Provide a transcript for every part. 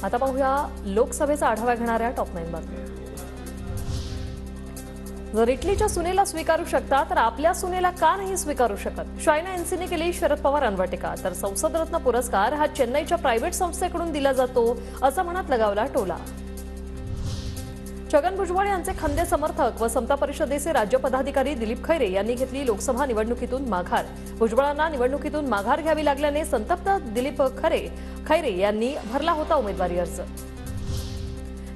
आता पाहूया लोकसभेचा आढावा घेणाऱ्या टॉप 9 बातम्या। जर इटलीच्या सुनेला स्वीकारू शकता तर आपल्या सुनेला का नाही स्वीकारू शकत? शायना एनसीने केली शरद पवारांवर टीका। तर संसदरत्न पुरस्कार हा चेन्नईच्या प्रायव्हेट संस्थेकडून दिला जातो असं म्हणत लगावला टोला। छगन भुजबळ यांचे खंदे समर्थक व समता परिषदेचे राज्य पदाधिकारी दिलीप खैरे यांनी घेतली लोकसभा निवडणुकीतून माघार। भुजबळांना निवडणुकीतून माघार घ्यावी लागल्याने संतप्त दिलीप खैरे यांनी भरला होता उमेदवारी अर्ज।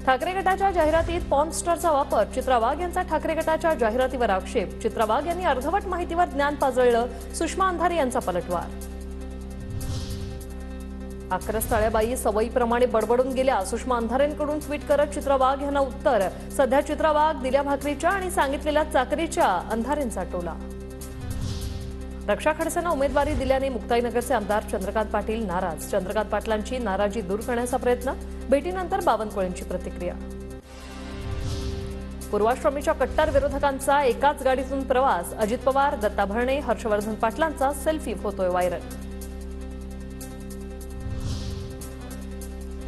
ठाकरे गटाच्या जाहिरातीत पॉर्न स्टारचा वापर, चित्रा वाघ यांचा ठाकरे गटाच्या जाहिरातीवर आक्षेप। चित्रा वाघ यांनी अर्धवट माहितीवर ज्ञान पाजळलं, सुषमा अंधारे यांचा पलटवार। आक्रस ताळ्याबाई सवयीप्रमाणे बडबडून गेल्या, सुषमा अंधारेंकडून ट्विट करत चित्रा वाघ यांना उत्तर। सध्या चित्रा वाघ दिल्या भाकरीच्या आणि सांगितलेल्या चाकरीच्या, अंधारेंचा टोला। रक्षा खडसेंना उमेदवारी दिल्याने मुक्ताईनगरचे आमदार चंद्रकांत पाटील नाराज। चंद्रकांत पाटलांची नाराजी दूर करण्याचा प्रयत्न, भेटीनंतर बावनकुळेंची प्रतिक्रिया। पूर्वाश्रमीच्या कट्टर विरोधकांचा एकाच गाडीतून प्रवास, अजित पवार, दत्ता भरणे, हर्षवर्धन पाटलांचा सेल्फी होतोय व्हायरल।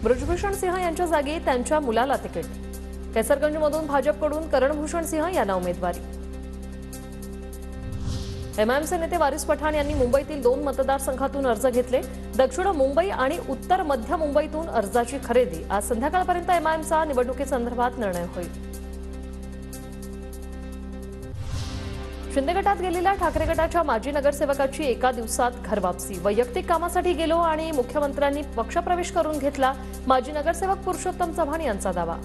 बृजभूषण सिंह यांच्या जागी त्यांच्या मुलाला तिकीट, केसरगंजमधून भाजपकडून करणभूषण सिंह यांना उमेदवारी। एमआयएमचे नेते वारिस पठाण यांनी मुंबईतील 2 मतदारसंघातून अर्ज घेतले। दक्षिण मुंबई आणि उत्तर मध्य मुंबईतून अर्जाची खरेदी, आज संध्याकाळपर्यंत एमआयएमचा निवडणुकीसंदर्भात निर्णय होईल। शिंदे गटात गेलेल्या ठाकरे गटाच्या माजी नगरसेवकाची एका दिवसात घरवापसी, वैयक्तिक कामासाठी गेलो आणि मुख्यमंत्र्यांनी पक्षप्रवेश करून घेतला, माजी नगरसेवक पुरुषोत्तम चव्हाण यांचा दावा।